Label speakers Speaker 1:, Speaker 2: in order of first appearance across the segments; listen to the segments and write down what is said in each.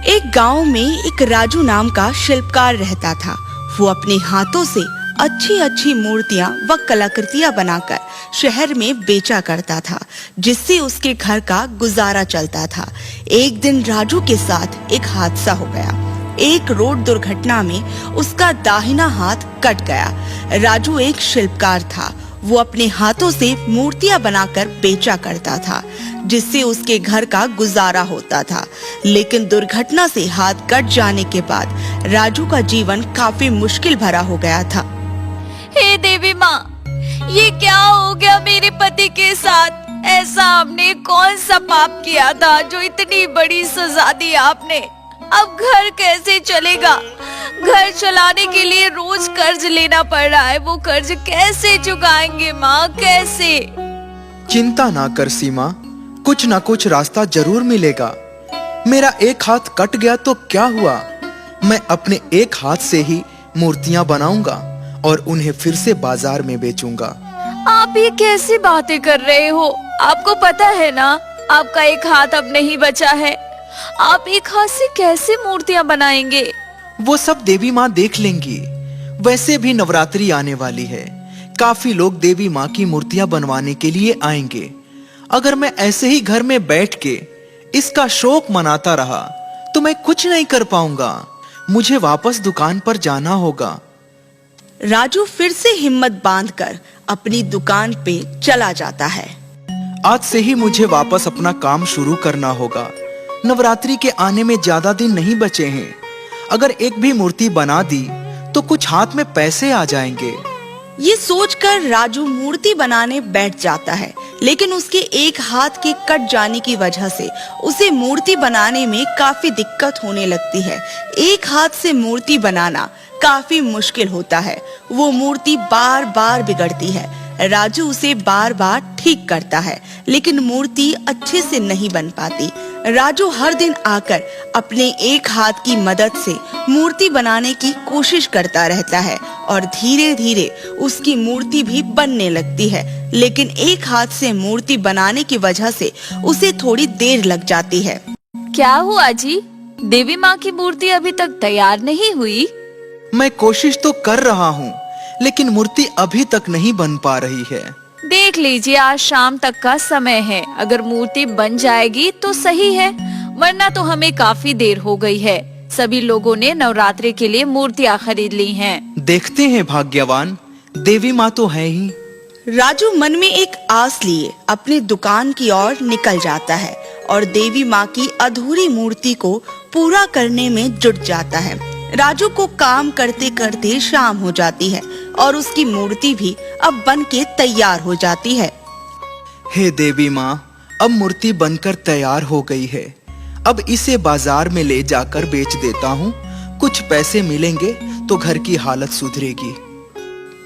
Speaker 1: एक गांव में एक राजू नाम का शिल्पकार रहता था। वो अपने हाथों से अच्छी अच्छी मूर्तियां व कलाकृतियां बनाकर शहर में बेचा करता था, जिससे उसके घर का गुजारा चलता था। एक दिन राजू के साथ एक हादसा हो गया। एक रोड दुर्घटना में उसका दाहिना हाथ कट गया। राजू एक शिल्पकार था। वो अपने हाथों से मूर्तियां बनाकर बेचा करता था, जिससे उसके घर का गुजारा होता था। लेकिन दुर्घटना से हाथ कट जाने के बाद राजू का जीवन काफी मुश्किल भरा हो गया था।
Speaker 2: हे देवी माँ, ये क्या हो गया मेरे पति के साथ? ऐसा हमने कौन सा पाप किया था जो इतनी बड़ी सजा दी आपने? अब घर कैसे चलेगा? घर चलाने के लिए रोज कर्ज लेना पड़ रहा है। वो कर्ज कैसे चुकाएंगे माँ, कैसे?
Speaker 3: चिंता ना कर सीमा, कुछ ना कुछ रास्ता जरूर मिलेगा। मेरा एक हाथ कट गया तो क्या हुआ, मैं अपने एक हाथ से ही मूर्तियां बनाऊंगा और उन्हें फिर से बाजार में बेचूंगा।
Speaker 2: आप ये कैसी बातें कर रहे हो? आपको पता है ना, आपका एक हाथ अब नहीं बचा है। आप एक हाथ से कैसे मूर्तियां बनाएंगे?
Speaker 3: वो सब देवी माँ देख लेंगी। वैसे भी नवरात्रि आने वाली है, काफी लोग देवी माँ की मूर्तियां बनवाने के लिए आएंगे। अगर मैं ऐसे ही घर में बैठ के इसका शौक मनाता रहा तो मैं कुछ नहीं कर पाऊंगा। मुझे वापस दुकान पर जाना होगा।
Speaker 1: राजू फिर से हिम्मत बांधकर अपनी दुकान पे चला जाता है।
Speaker 3: आज से ही मुझे वापस अपना काम शुरू करना होगा। नवरात्रि के आने में ज्यादा दिन नहीं बचे हैं। अगर एक भी मूर्ति बना दी तो कुछ हाथ में पैसे आ जाएंगे।
Speaker 1: ये सोचकर राजू मूर्ति बनाने बैठ जाता है, लेकिन उसके एक हाथ के कट जाने की वजह से उसे मूर्ति बनाने में काफी दिक्कत होने लगती है। एक हाथ से मूर्ति बनाना काफी मुश्किल होता है। वो मूर्ति बार बार बिगड़ती है। राजू उसे बार बार ठीक करता है, लेकिन मूर्ति अच्छे से नहीं बन पाती। राजू हर दिन आकर अपने एक हाथ की मदद से मूर्ति बनाने की कोशिश करता रहता है और धीरे धीरे उसकी मूर्ति भी बनने लगती है। लेकिन एक हाथ से मूर्ति बनाने की वजह से उसे थोड़ी देर लग जाती है।
Speaker 2: क्या हुआ जी? देवी माँ की मूर्ति अभी तक तैयार नहीं हुई?
Speaker 3: मैं कोशिश तो कर रहा हूँ, लेकिन मूर्ति अभी तक नहीं बन पा रही है।
Speaker 2: देख लीजिए, आज शाम तक का समय है। अगर मूर्ति बन जाएगी तो सही है, वरना तो हमें काफी देर हो गई है। सभी लोगों ने नवरात्रि के लिए मूर्तियाँ खरीद ली हैं।
Speaker 3: देखते हैं भाग्यवान, देवी माँ तो है ही।
Speaker 1: राजू मन में एक आस लिए अपनी दुकान की ओर निकल जाता है और देवी माँ की अधूरी मूर्ति को पूरा करने में जुट जाता है। राजू को काम करते करते शाम हो जाती है और उसकी मूर्ति भी अब बन के तैयार हो जाती है।
Speaker 3: हे देवी माँ, अब मूर्ति बनकर तैयार हो गई है। अब इसे बाजार में ले जाकर बेच देता हूँ। कुछ पैसे मिलेंगे तो घर की हालत सुधरेगी।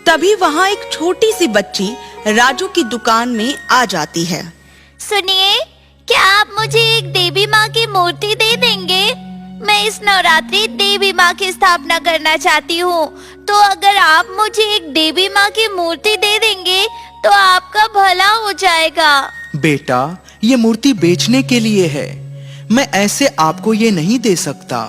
Speaker 1: तभी वहाँ एक छोटी सी बच्ची राजू की दुकान में आ जाती है।
Speaker 4: सुनिए, क्या आप मुझे एक देवी माँ की मूर्ति दे देंगे? मैं इस नवरात्रि देवी माँ की स्थापना करना चाहती हूँ। तो अगर आप मुझे एक देवी माँ की मूर्ति दे देंगे तो आपका भला हो जाएगा।
Speaker 3: बेटा, ये मूर्ति बेचने के लिए है। मैं ऐसे आपको ये नहीं दे सकता।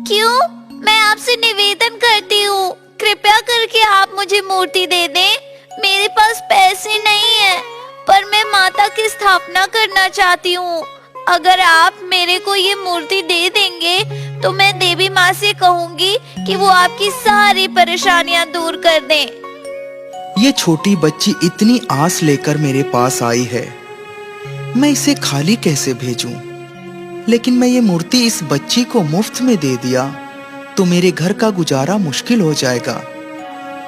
Speaker 4: क्यों? मैं आपसे निवेदन करती हूँ, कृपया करके आप मुझे मूर्ति दे दें। मेरे पास पैसे नहीं है, पर मैं माता की स्थापना करना चाहती हूँ। अगर आप मेरे को ये मूर्ति दे देंगे तो मैं देवी माँ से कहूँगी कि वो आपकी सारी परेशानियाँ दूर कर दें।
Speaker 3: ये छोटी बच्ची इतनी आस लेकर मेरे पास आई है, मैं इसे खाली कैसे भेजूं? लेकिन मैं ये मूर्ति इस बच्ची को मुफ्त में दे दिया तो मेरे घर का गुजारा मुश्किल हो जाएगा।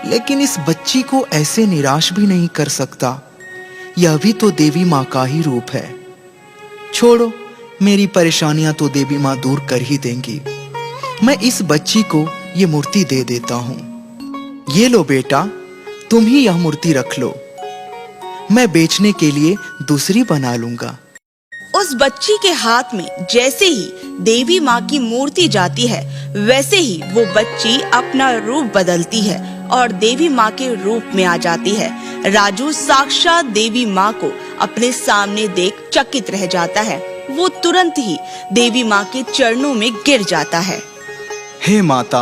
Speaker 3: लेकिन इस बच्ची को ऐसे निराश भी नहीं कर सकता। यह भी तो देवी माँ का ही रूप है। छोड़ो, मेरी परेशानियां तो देवी माँ दूर कर ही देंगी। मैं इस बच्ची को ये मूर्ति दे देता हूँ। ये लो बेटा, तुम ही यह मूर्ति रख लो। मैं बेचने के लिए दूसरी बना लूंगा।
Speaker 1: उस बच्ची के हाथ में जैसे ही देवी माँ की मूर्ति जाती है, वैसे ही वो बच्ची अपना रूप बदलती है और देवी माँ के रूप में आ जाती है। राजू साक्षात देवी माँ को अपने सामने देख चकित रह जाता है। वो तुरंत ही देवी माँ के चरणों में गिर जाता है।
Speaker 3: हे माता,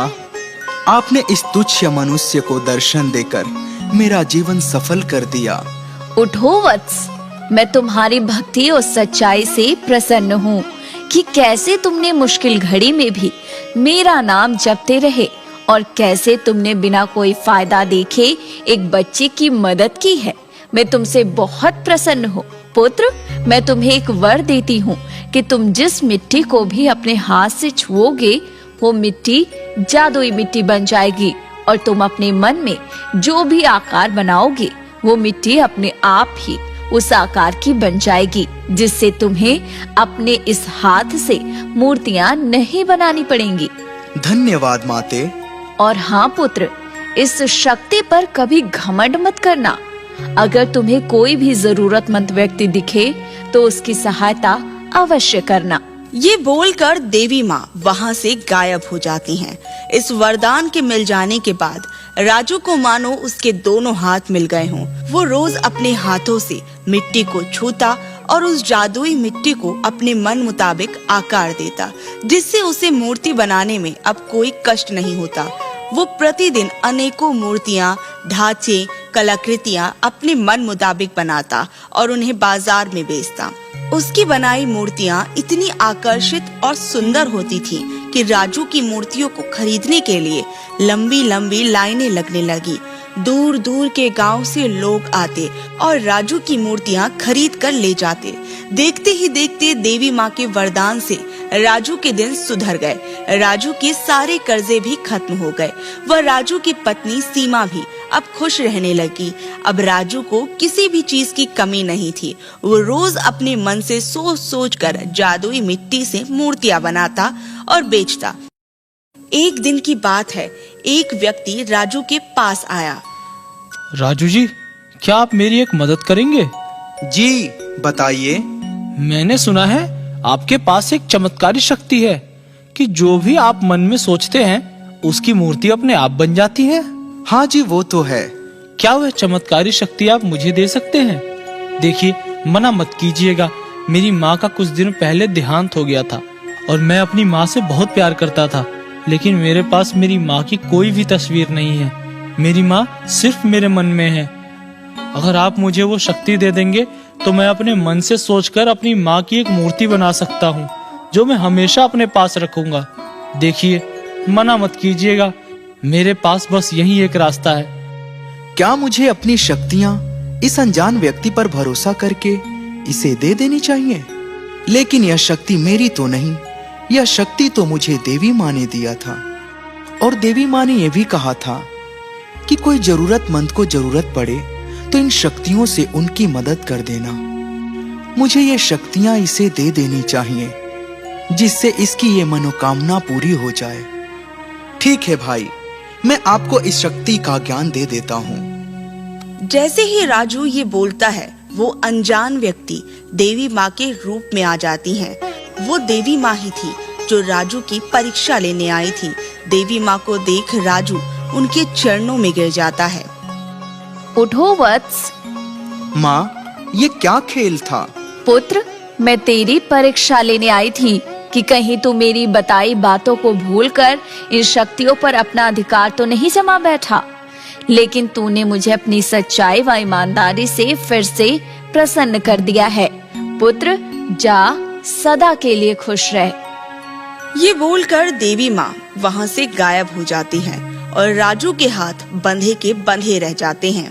Speaker 3: आपने इस तुच्छ मनुष्य को दर्शन देकर मेरा जीवन सफल कर दिया।
Speaker 2: उठो वत्स, मैं तुम्हारी भक्ति और सच्चाई से प्रसन्न हूँ कि कैसे तुमने मुश्किल घड़ी में भी मेरा नाम जपते रहे और कैसे तुमने बिना कोई फायदा देखे एक बच्चे की मदद की है। मैं तुमसे बहुत प्रसन्न हूँ। पुत्र, मैं तुम्हें एक वर देती हूँ कि तुम जिस मिट्टी को भी अपने हाथ से छुओगे वो मिट्टी जादुई मिट्टी बन जाएगी और तुम अपने मन में जो भी आकार बनाओगे वो मिट्टी अपने आप ही उस आकार की बन जाएगी, जिससे तुम्हें अपने इस हाथ से मूर्तियां नहीं बनानी पड़ेंगी।
Speaker 3: धन्यवाद माते।
Speaker 2: और हाँ पुत्र, इस शक्ति पर कभी घमंड मत करना। अगर तुम्हें कोई भी जरूरतमंद व्यक्ति दिखे तो उसकी सहायता अवश्य करना।
Speaker 1: ये बोलकर देवी माँ वहाँ से गायब हो जाती हैं। इस वरदान के मिल जाने के बाद राजू को मानो उसके दोनों हाथ मिल गए हों। वो रोज अपने हाथों से मिट्टी को छूता और उस जादुई मिट्टी को अपने मन मुताबिक आकार देता, जिससे उसे मूर्ति बनाने में अब कोई कष्ट नहीं होता। वो प्रतिदिन अनेकों मूर्तियाँ, ढांचे, कलाकृतियाँ अपने मन मुताबिक बनाता और उन्हें बाजार में बेचता। उसकी बनाई मूर्तियाँ इतनी आकर्षित और सुंदर होती थीं कि राजू की मूर्तियों को खरीदने के लिए लंबी लंबी लाइनें लगने लगी। दूर दूर के गांव से लोग आते और राजू की मूर्तियां खरीद कर ले जाते। देखते ही देखते देवी माँ के वरदान से राजू के दिन सुधर गए। राजू के सारे कर्जे भी खत्म हो गए। वह राजू की पत्नी सीमा भी अब खुश रहने लगी। अब राजू को किसी भी चीज की कमी नहीं थी। वो रोज अपने मन से सोच सोच कर जादुई मिट्टी से मूर्तियां बनाता और बेचता। एक दिन की बात है, एक व्यक्ति राजू के पास आया।
Speaker 5: राजू जी, क्या आप मेरी एक मदद करेंगे?
Speaker 3: जी बताइए।
Speaker 5: मैंने सुना है आपके पास एक चमत्कारी शक्ति है कि जो भी आप मन में सोचते हैं उसकी मूर्ति अपने आप बन जाती है।
Speaker 3: हाँ जी, वो तो है।
Speaker 5: क्या वह चमत्कारी शक्ति आप मुझे दे सकते हैं? देखिए, मना मत कीजिएगा। मेरी माँ का कुछ दिन पहले देहांत हो गया था और मैं अपनी माँ से बहुत प्यार करता था, लेकिन मेरे पास मेरी माँ की कोई भी तस्वीर नहीं है। मेरी माँ सिर्फ मेरे मन में है। अगर आप मुझे वो शक्ति दे देंगे तो मैं अपने मन से सोचकर अपनी माँ की एक मूर्ति बना सकता हूँ जो मैं हमेशा अपने पास रखूंगा। देखिए, मना मत कीजिएगा, मेरे पास बस यही एक रास्ता है।
Speaker 3: क्या मुझे अपनी शक्तियाँ इस अनजान व्यक्ति पर भरोसा करके इसे दे देनी चाहिए? लेकिन यह शक्ति मेरी तो नहीं, यह शक्ति तो मुझे देवी माँ ने दिया था। और देवी माँ ने यह भी कहा था कि कोई जरूरतमंद को जरूरत पड़े तो इन शक्तियों से उनकी मदद कर देना। मुझे ये शक्तियां इसे दे देनी चाहिए जिससे इसकी ये मनोकामना पूरी हो जाए। ठीक है भाई, मैं आपको इस शक्ति का ज्ञान दे देता हूँ।
Speaker 1: जैसे ही राजू ये बोलता है, वो अनजान व्यक्ति देवी माँ के रूप में आ जाती हैं। वो देवी माँ ही थी जो राजू की परीक्षा लेने आई थी। देवी माँ को देख राजू उनके चरणों में गिर जाता है।
Speaker 2: उठो वत्स।
Speaker 3: माँ, ये क्या खेल था?
Speaker 2: पुत्र, मैं तेरी परीक्षा लेने आई थी कि कहीं तू मेरी बताई बातों को भूलकर इन शक्तियों पर अपना अधिकार तो नहीं जमा बैठा। लेकिन तूने मुझे अपनी सच्चाई व ईमानदारी से फिर से प्रसन्न कर दिया है। पुत्र, जा, सदा के लिए खुश रह।
Speaker 1: ये बोलकर देवी माँ वहाँ से गायब हो जाती हैं और राजू के हाथ बंधे के बंधे रह जाते हैं।